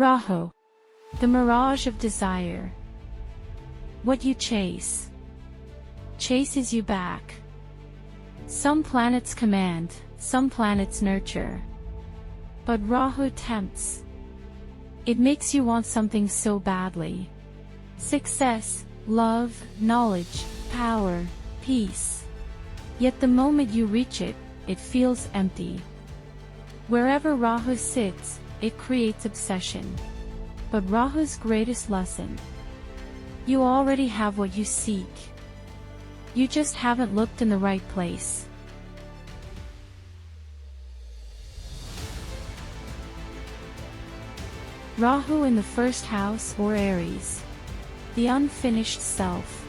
Rahu, the mirage of desire. What you chase chases you back. Some planets command, some planets nurture. But Rahu tempts. It makes you want something so badly. Success, love, knowledge, power, peace. Yet the moment you reach it, it feels empty. Wherever Rahu sits, it creates obsession. But Rahu's greatest lesson: you already have what you seek. You just haven't looked in the right place. Rahu in the first house or Aries. The unfinished self.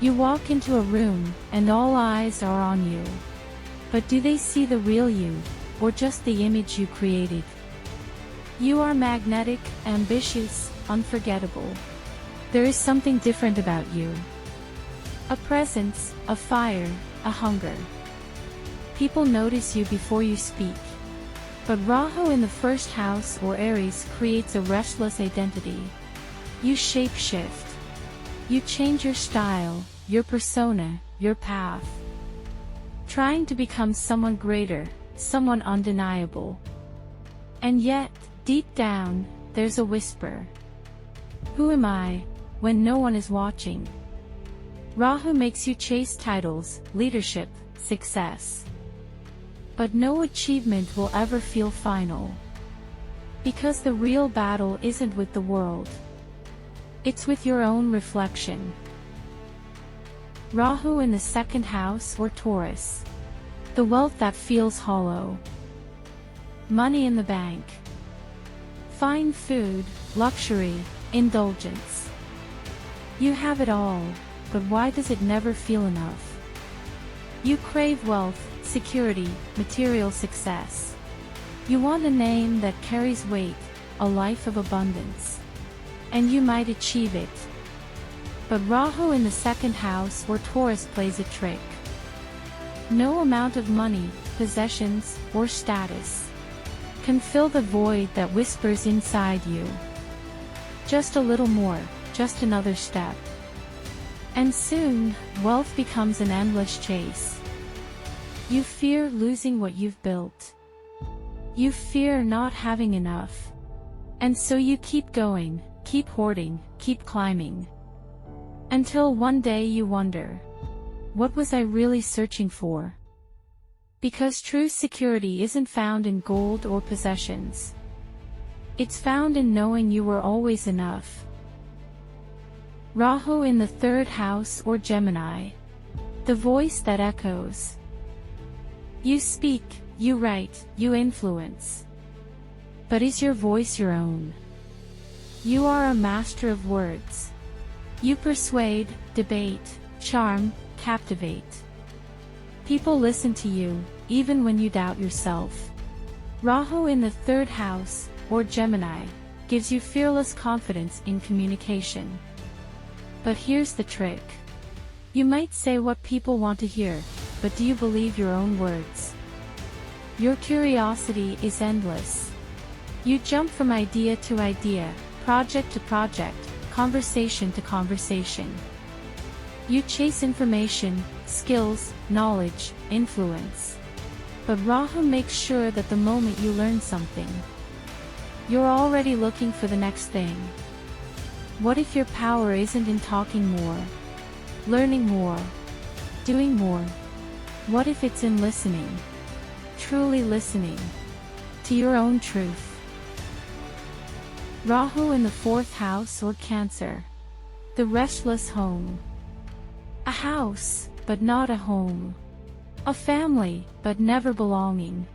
You walk into a room, and all eyes are on you. But do they see the real you, or just the image you created? You are magnetic, ambitious, unforgettable. There is something different about you. A presence, a fire, a hunger. People notice you before you speak. But Rahu in the first house or Aries creates a restless identity. You shape-shift. You change your style, your persona, your path. Trying to become someone greater, someone undeniable. And yet, deep down, there's a whisper. Who am I, when no one is watching? Rahu makes you chase titles, leadership, success. But no achievement will ever feel final. Because the real battle isn't with the world. It's with your own reflection. Rahu in the second house or Taurus. The wealth that feels hollow. Money in the bank. Fine food, luxury, indulgence. You have it all, but why does it never feel enough? You crave wealth, security, material success. You want a name that carries weight, a life of abundance. And you might achieve it. But Rahu in the second house or Taurus plays a trick. No amount of money, possessions, or status can fill the void that whispers inside you. Just a little more, just another step. And soon, wealth becomes an endless chase. You fear losing what you've built. You fear not having enough. And so you keep going, keep hoarding, keep climbing. Until one day you wonder, what was I really searching for? Because true security isn't found in gold or possessions. It's found in knowing you were always enough. Rahu in the third house or Gemini. The voice that echoes. You speak, you write, you influence. But is your voice your own? You are a master of words. You persuade, debate, charm, captivate. People listen to you, even when you doubt yourself. Rahu in the third house, or Gemini, gives you fearless confidence in communication. But here's the trick. You might say what people want to hear, but do you believe your own words? Your curiosity is endless. You jump from idea to idea, project to project, conversation to conversation. You chase information, skills, knowledge, influence. But Rahu makes sure that the moment you learn something, you're already looking for the next thing. What if your power isn't in talking more, learning more, doing more? What if it's in listening, truly listening, to your own truth? Rahu in the fourth house or Cancer. The restless home. A house, but not a home. A family, but never belonging.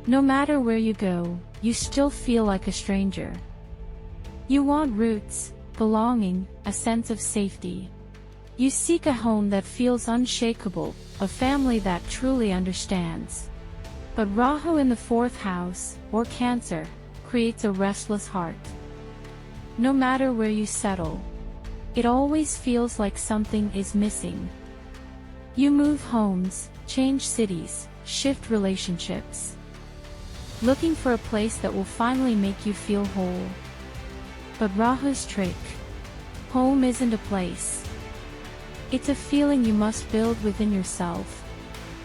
No matter where you go, you still feel like a stranger. You want roots, belonging, a sense of safety. You seek a home that feels unshakable, a family that truly understands. But Rahu in the fourth house, or Cancer, creates a restless heart. No matter where you settle, it always feels like something is missing. You move homes, change cities, shift relationships. looking for a place that will finally make you feel whole. But Rahu's trick. Home isn't a place. It's a feeling you must build within yourself.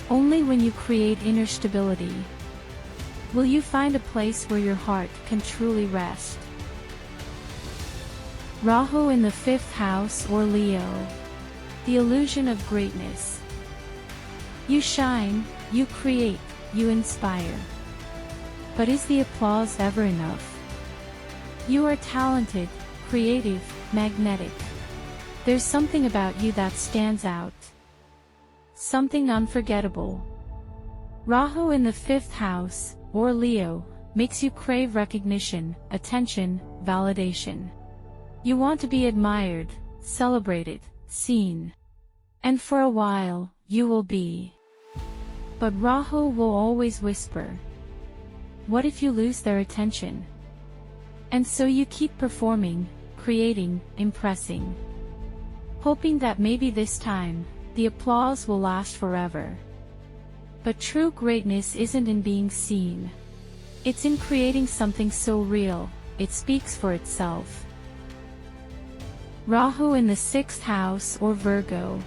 Only when you create inner stability will you find a place where your heart can truly rest. Rahu in the 5th house or Leo. The illusion of greatness. You shine, you create, you inspire. But is the applause ever enough? You are talented, creative, magnetic. There's something about you that stands out. Something unforgettable. Rahu in the 5th house, or Leo, makes you crave recognition, attention, validation. You want to be admired, celebrated, seen. And for a while, you will be. But Rahu will always whisper. What if you lose their attention? And so you keep performing, creating, impressing. Hoping that maybe this time, the applause will last forever. But true greatness isn't in being seen. It's in creating something so real, it speaks for itself. Rahu in the 6th house or Virgo.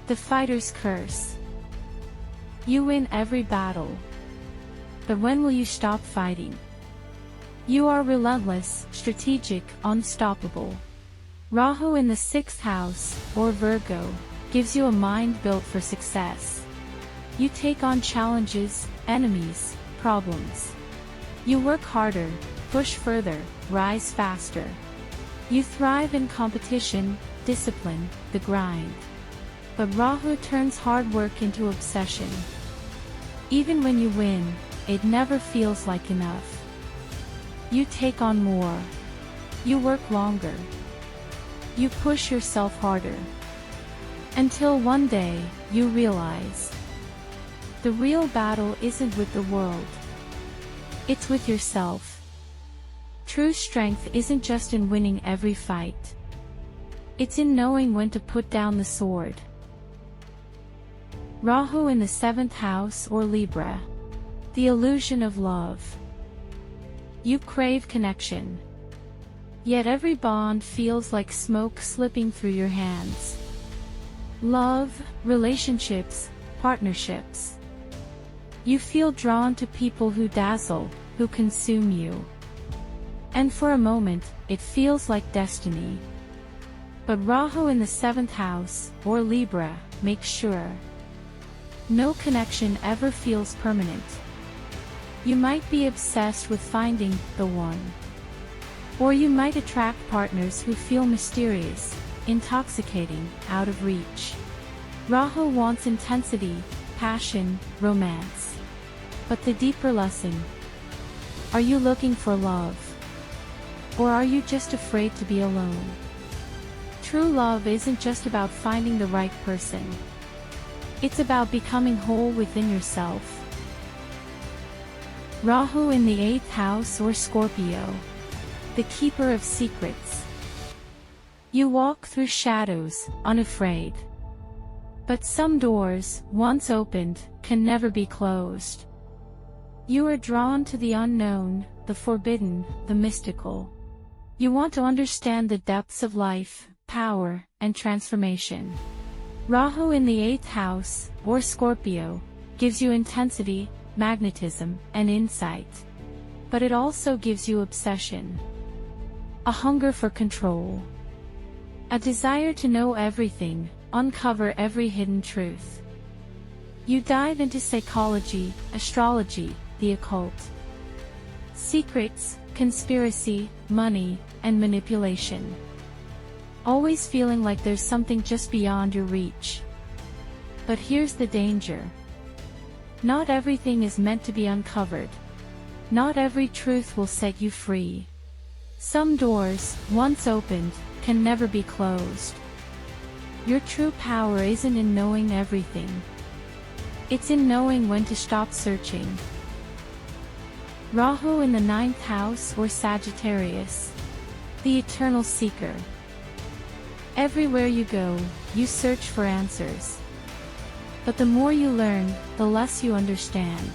The fighter's curse. You win every battle. But when will you stop fighting? You are relentless, strategic, unstoppable. Rahu in the 6th house, or Virgo, gives you a mind built for success. You take on challenges, enemies, problems. You work harder, push further, rise faster. You thrive in competition, discipline, the grind. But Rahu turns hard work into obsession. Even when you win, it never feels like enough. You take on more. You work longer. You push yourself harder. Until one day, you realize the real battle isn't with the world. It's with yourself. True strength isn't just in winning every fight. It's in knowing when to put down the sword. Rahu in the 7th house or Libra. The illusion of love. You crave connection. Yet every bond feels like smoke slipping through your hands. Love, relationships, partnerships. You feel drawn to people who dazzle, who consume you. And for a moment, it feels like destiny. But Rahu in the 7th house, or Libra, makes sure no connection ever feels permanent. You might be obsessed with finding the one. Or you might attract partners who feel mysterious, intoxicating, out of reach. Rahu wants intensity, passion, romance. But the deeper lesson. Are you looking for love? Or are you just afraid to be alone? True love isn't just about finding the right person. It's about becoming whole within yourself. Rahu in the 8th house or Scorpio. The keeper of secrets. You walk through shadows, unafraid. But some doors, once opened, can never be closed. You are drawn to the unknown, the forbidden, the mystical. You want to understand the depths of life, power, and transformation. Rahu in the 8th house, or Scorpio, gives you intensity, magnetism, and insight. But it also gives you obsession. A hunger for control. A desire to know everything, uncover every hidden truth. You dive into psychology, astrology, the occult. Secrets, conspiracy, money, and manipulation. Always feeling like there's something just beyond your reach. But here's the danger. Not everything is meant to be uncovered. Not every truth will set you free. Some doors, once opened, can never be closed. Your true power isn't in knowing everything. It's in knowing when to stop searching. Rahu in the 9th house or Sagittarius. The eternal seeker. Everywhere you go, you search for answers. But the more you learn, the less you understand.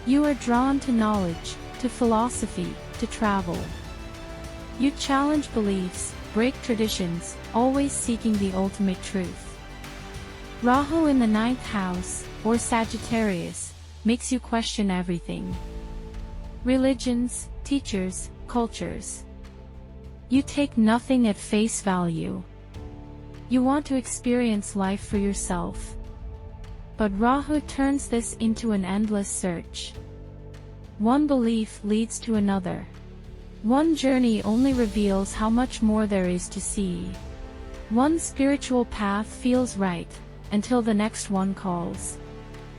You are drawn to knowledge, to philosophy, to travel. You challenge beliefs, break traditions, always seeking the ultimate truth. Rahu in the 9th house, or Sagittarius, makes you question everything. Religions, teachers, cultures. You take nothing at face value. You want to experience life for yourself. But Rahu turns this into an endless search. One belief leads to another. One journey only reveals how much more there is to see. One spiritual path feels right, until the next one calls.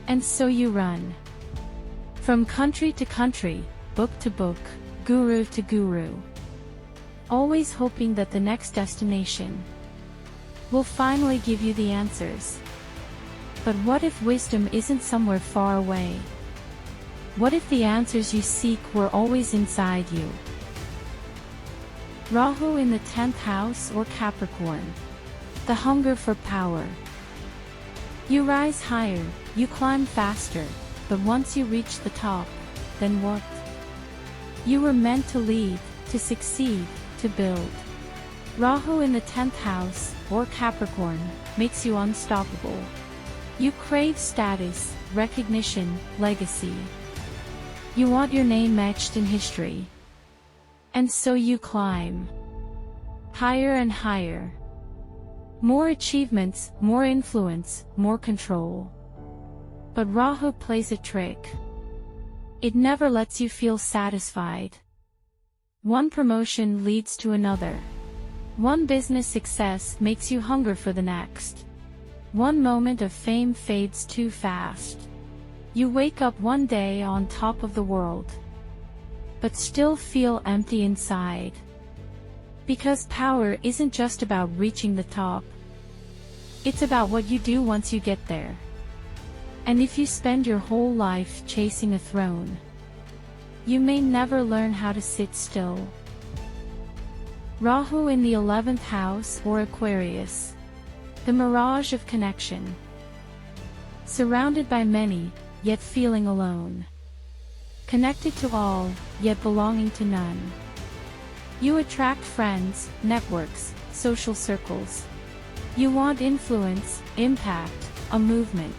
And so you run. From country to country, book to book, guru to guru. Always hoping that the next destination will finally give you the answers. But what if wisdom isn't somewhere far away? What if the answers you seek were always inside you? Rahu in the 10th house, or Capricorn. The hunger for power. You rise higher, you climb faster, but once you reach the top, then what? You were meant to lead, to succeed, to build. Rahu in the 10th house, or Capricorn, makes you unstoppable. You crave status, recognition, legacy. You want your name etched in history. And so you climb. Higher and higher. More achievements, more influence, more control. But Rahu plays a trick. It never lets you feel satisfied. One promotion leads to another. One business success makes you hunger for the next. One moment of fame fades too fast. You wake up one day on top of the world, but still feel empty inside. Because power isn't just about reaching the top. It's about what you do once you get there. And if you spend your whole life chasing a throne, you may never learn how to sit still. Rahu in the 11th house, or Aquarius. The mirage of connection. Surrounded by many, yet feeling alone. Connected to all, yet belonging to none. You attract friends, networks, social circles. You want influence, impact, a movement.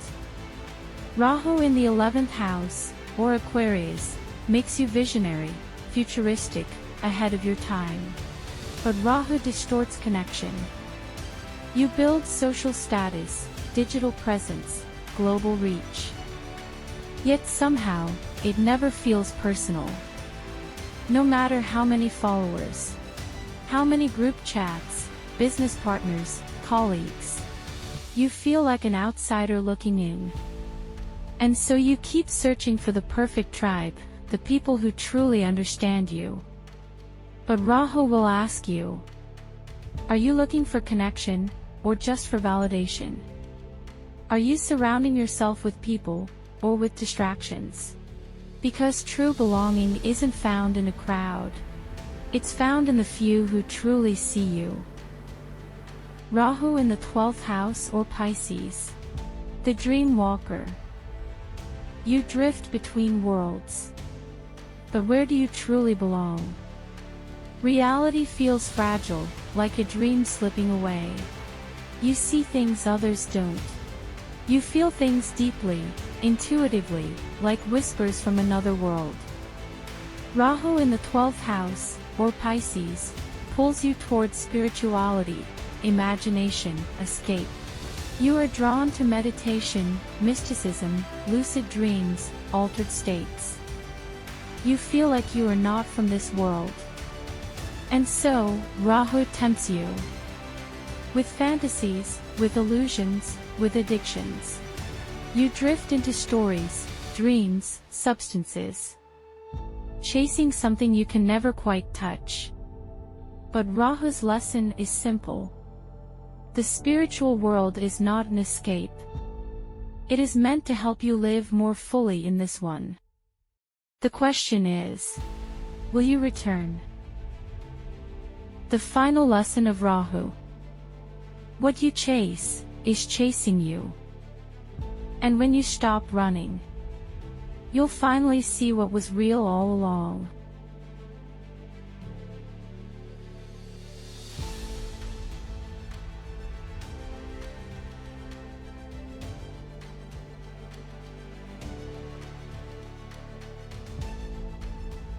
Rahu in the 11th house, or Aquarius, makes you visionary, futuristic, ahead of your time. But Rahu distorts connection. You build social status, digital presence, global reach. Yet somehow, it never feels personal. No matter how many followers, how many group chats, business partners, colleagues, you feel like an outsider looking in. And so you keep searching for the perfect tribe, the people who truly understand you. But Rahu will ask you, are you looking for connection, or just for validation? Are you surrounding yourself with people, or with distractions? Because true belonging isn't found in a crowd. It's found in the few who truly see you. Rahu in the 12th house, or Pisces. The dream walker. You drift between worlds. But where do you truly belong? Reality feels fragile, like a dream slipping away. You see things others don't. You feel things deeply, intuitively, like whispers from another world. Rahu in the 12th house, or Pisces, pulls you towards spirituality, imagination, escape. You are drawn to meditation, mysticism, lucid dreams, altered states. You feel like you are not from this world. And so, Rahu tempts you. With fantasies, with illusions, with addictions. You drift into stories, dreams, substances. Chasing something you can never quite touch. But Rahu's lesson is simple. The spiritual world is not an escape. It is meant to help you live more fully in this one. The question is, will you return? The final lesson of Rahu. What you chase is chasing you. And when you stop running, You'll finally see what was real all along.